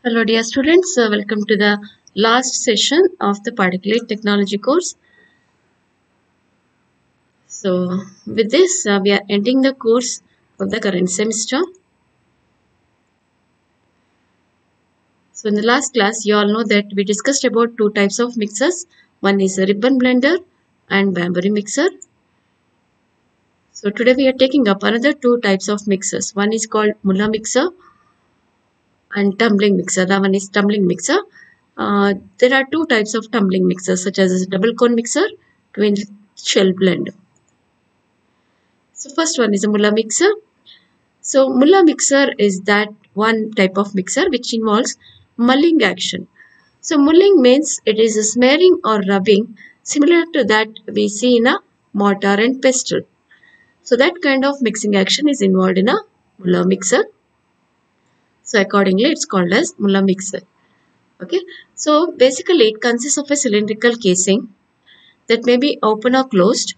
Hello dear students, welcome to the last session of the particulate technology course. So with this we are ending the course of the current semester. So in the last class you all know that we discussed about two types of mixers. One is a ribbon blender and Banbury mixer. So today we are taking up another two types of mixers. One is called Muller mixer and tumbling mixer. That one is tumbling mixer. There are two types of tumbling mixers such as a double cone mixer, twin shell blender. So first one is a Muller mixer. So Muller mixer is that one type of mixer which involves mulling action. So mulling means it is a smearing or rubbing similar to that we see in a mortar and pestle. So that kind of mixing action is involved in a Muller mixer. So accordingly it's called as Muller mixer. Okay. So basically it consists of a cylindrical casing that may be open or closed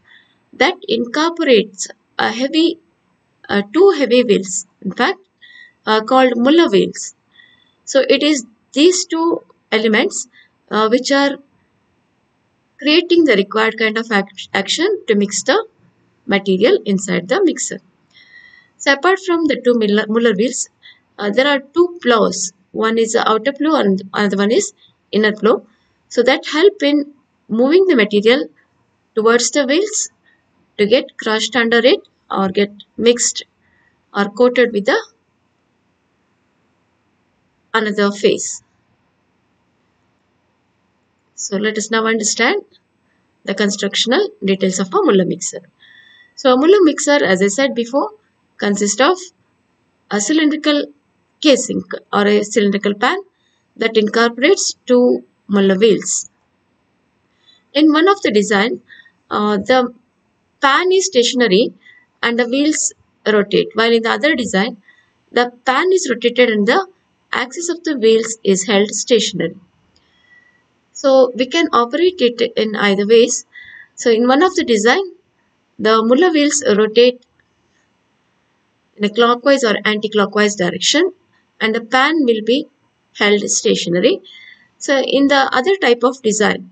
that incorporates a two heavy wheels, in fact, called Muller wheels. So it is these two elements which are creating the required kind of action to mix the material inside the mixer. So apart from the two Muller wheels, there are two plows. One is the outer plow and another one is inner plow. So that help in moving the material towards the wheels to get crushed under it or get mixed or coated with the another phase. So let us now understand the constructional details of a Muller mixer. So a Muller mixer, as I said before, consists of a cylindrical casing or a cylindrical pan that incorporates two Muller wheels. In one of the design, the pan is stationary and the wheels rotate, while in the other design, the pan is rotated and the axis of the wheels is held stationary. So we can operate it in either ways. So in one of the design, the Muller wheels rotate in a clockwise or anti-clockwise direction and the pan will be held stationary. So in the other type of design,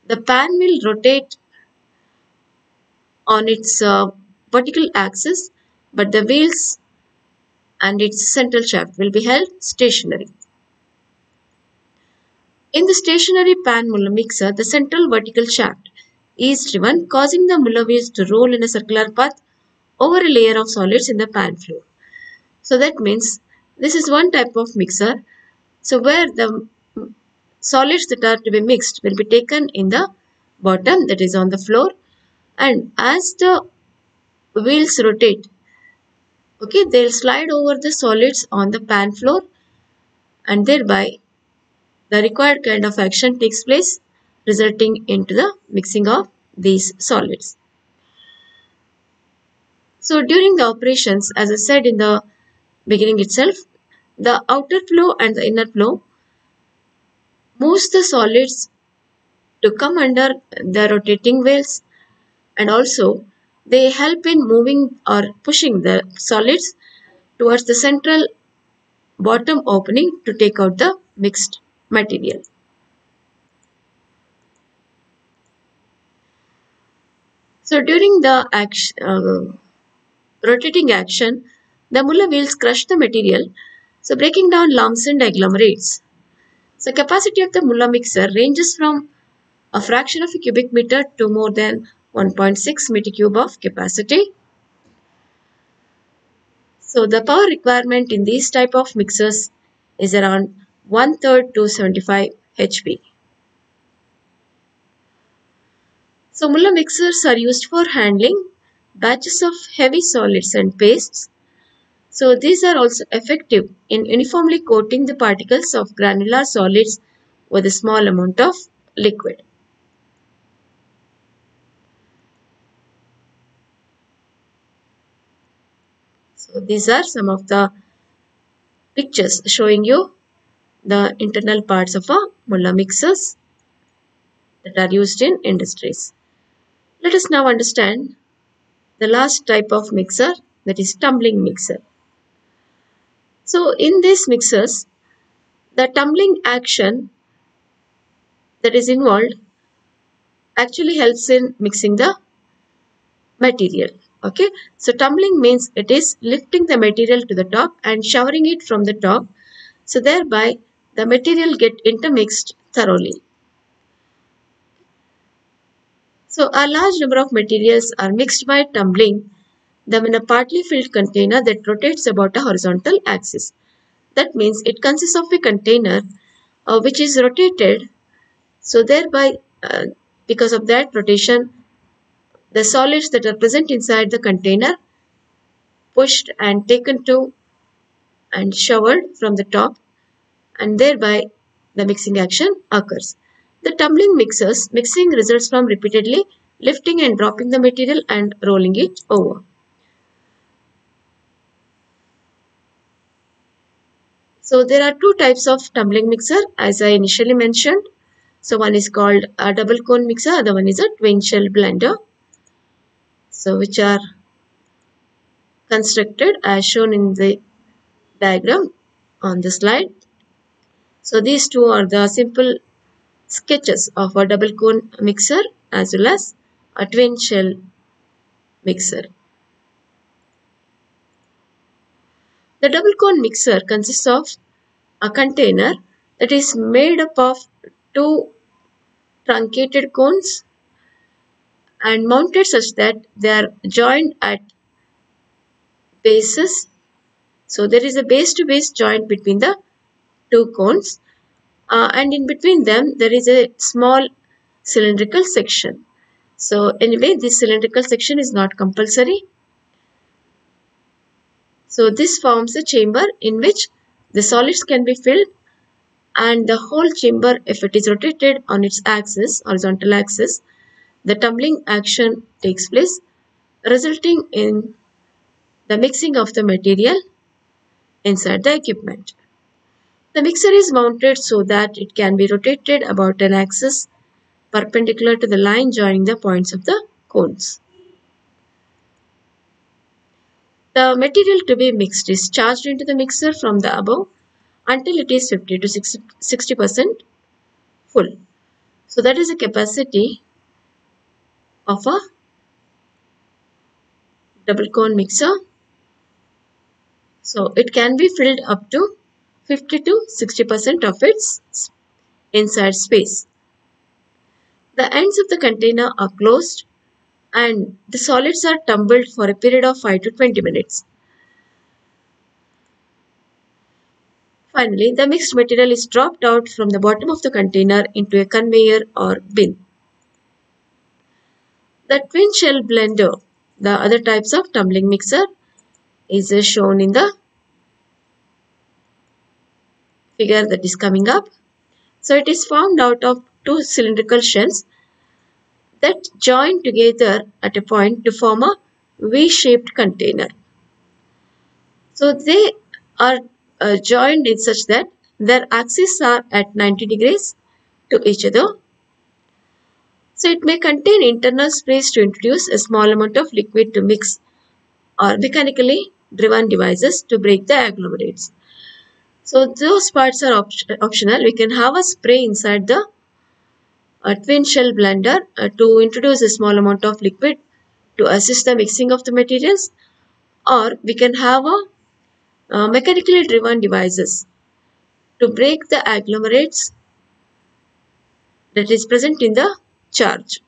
the pan will rotate on its vertical axis, but the wheels and its central shaft will be held stationary. In the stationary pan Muller mixer, the central vertical shaft is driven, causing the Muller wheels to roll in a circular path over a layer of solids in the pan floor. So that means this is one type of mixer. So where the solids that are to be mixed will be taken in the bottom, that is on the floor, and as the wheels rotate, okay, they'll slide over the solids on the pan floor and thereby the required kind of action takes place, resulting into the mixing of these solids. So during the operations, as I said in the beginning itself, the outer flow and the inner flow moves the solids to come under the rotating wheels, and also they help in moving or pushing the solids towards the central bottom opening to take out the mixed material. So during the rotating action, the Muller wheels crush the material, so breaking down lumps and agglomerates. So capacity of the Muller mixer ranges from a fraction of a cubic meter to more than 1.6 meter cube of capacity. So the power requirement in these type of mixers is around 1/3 to 75 HP. So Muller mixers are used for handling batches of heavy solids and pastes. So these are also effective in uniformly coating the particles of granular solids with a small amount of liquid. So these are some of the pictures showing you the internal parts of a Muller mixers that are used in industries. Let us now understand the last type of mixer, that is tumbling mixer. So in these mixers, The tumbling action that is involved actually helps in mixing the material. Okay, so tumbling means it is lifting the material to the top and showering it from the top, so thereby the material get intermixed thoroughly. So a large number of materials are mixed by tumbling them in a partly filled container that rotates about a horizontal axis. That means it consists of a container which is rotated, so thereby because of that rotation, the solids that are present inside the container pushed and taken to and showered from the top, and thereby the mixing action occurs. The tumbling mixing results from repeatedly lifting and dropping the material and rolling it over. So there are two types of tumbling mixer as I initially mentioned. So one is called a double cone mixer, other one is a twin shell blender. So which are constructed as shown in the diagram on the slide. So these two are the simple sketches of a double cone mixer as well as a twin shell mixer. The double cone mixer consists of a container that is made up of two truncated cones and mounted such that they are joined at bases. So there is a base to base joint between the two cones, and in between them there is a small cylindrical section. So anyway, this cylindrical section is not compulsory. So this forms a chamber in which the solids can be filled, and the whole chamber, if it is rotated on its axis, horizontal axis, the tumbling action takes place, resulting in the mixing of the material inside the equipment. The mixer is mounted so that it can be rotated about an axis perpendicular to the line joining the points of the cones. The material to be mixed is charged into the mixer from the above until it is 50 to 60% full. So that is the capacity of a double cone mixer. So it can be filled up to 50 to 60% of its inside space. The ends of the container are closed and the solids are tumbled for a period of 5 to 20 minutes. Finally, the mixed material is dropped out from the bottom of the container into a conveyor or bin. The twin shell blender, the other types of tumbling mixer, is shown in the figure that is coming up. So it is formed out of two cylindrical shells that join together at a point to form a V-shaped container. So they are joined in such that their axes are at 90 degrees to each other. So it may contain internal space to introduce a small amount of liquid to mix, or mechanically driven devices to break the agglomerates. So those parts are optional. We can have a spray inside the twin shell blender to introduce a small amount of liquid to assist the mixing of the materials, or we can have a mechanically driven devices to break the agglomerates that is present in the charge.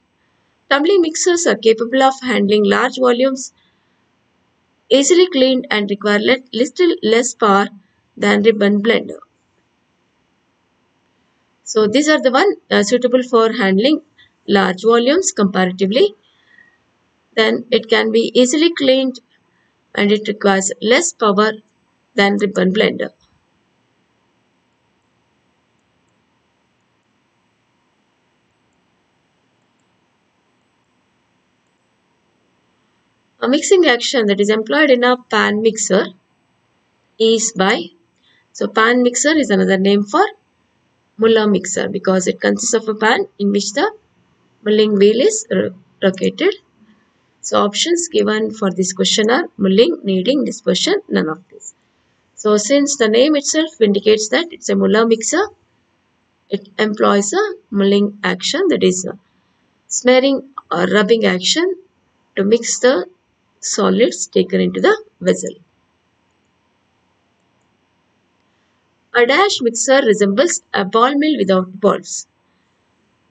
Tumbling mixers are capable of handling large volumes, easily cleaned, and require little less power than ribbon blender. So these are the one suitable for handling large volumes comparatively. Then it can be easily cleaned and it requires less power than ribbon blender. A mixing action that is employed in a pan mixer is by, so pan mixer is another name for Muller mixer because it consists of a pan in which the mulling wheel is located. So options given for this question are mulling, kneading, dispersion, none of these. So since the name itself indicates that it's a Muller mixer, it employs a mulling action, that is a smearing or rubbing action to mix the solids taken into the vessel. A dash mixer resembles a ball mill without balls.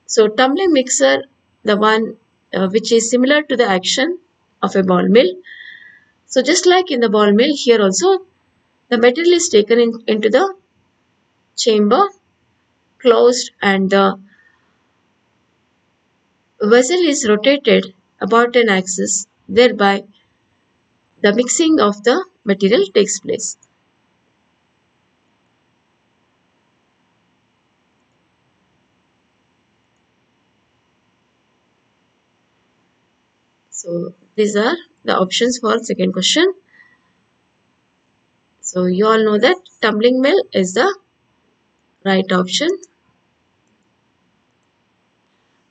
So tumbling mixer, the one which is similar to the action of a ball mill. So just like in the ball mill, here also the material is taken into the chamber closed and the vessel is rotated about an axis, thereby the mixing of the material takes place. So these are the options for second question. So you all know that tumbling mill is the right option.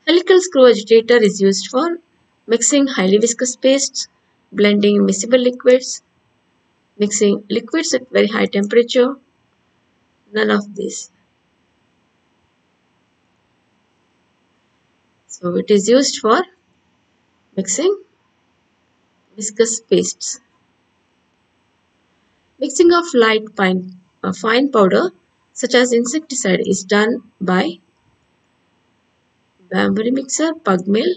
Helical screw agitator is used for mixing highly viscous pastes, blending miscible liquids, mixing liquids at very high temperature. None of these. So it is used for mixing viscous pastes. Mixing of light fine powder such as insecticide is done by Banbury mixer, pug mill,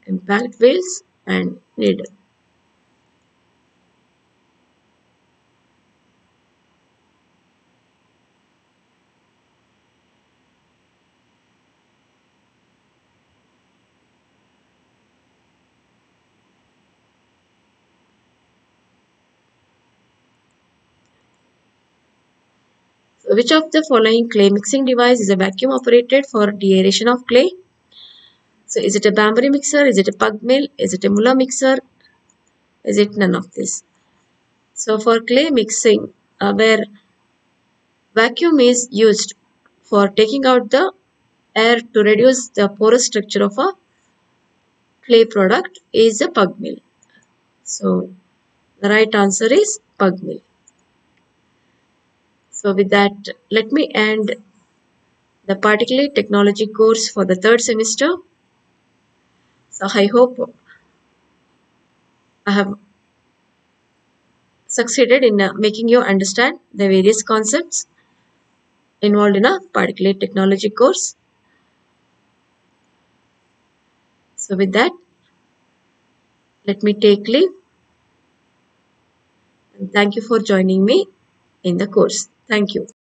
impact wheels and needle. So which of the following clay mixing device is a vacuum operated for deaeration of clay? So is it a Banbury mixer? Is it a pug mill? Is it a Muller mixer? Is it none of this? So for clay mixing, where vacuum is used for taking out the air to reduce the porous structure of a clay product is a pug mill. So the right answer is pug mill. So with that, let me end the particulate technology course for the third semester. So I hope I have succeeded in making you understand the various concepts involved in a particulate technology course. So with that, let me take leave and thank you for joining me in the course. Thank you.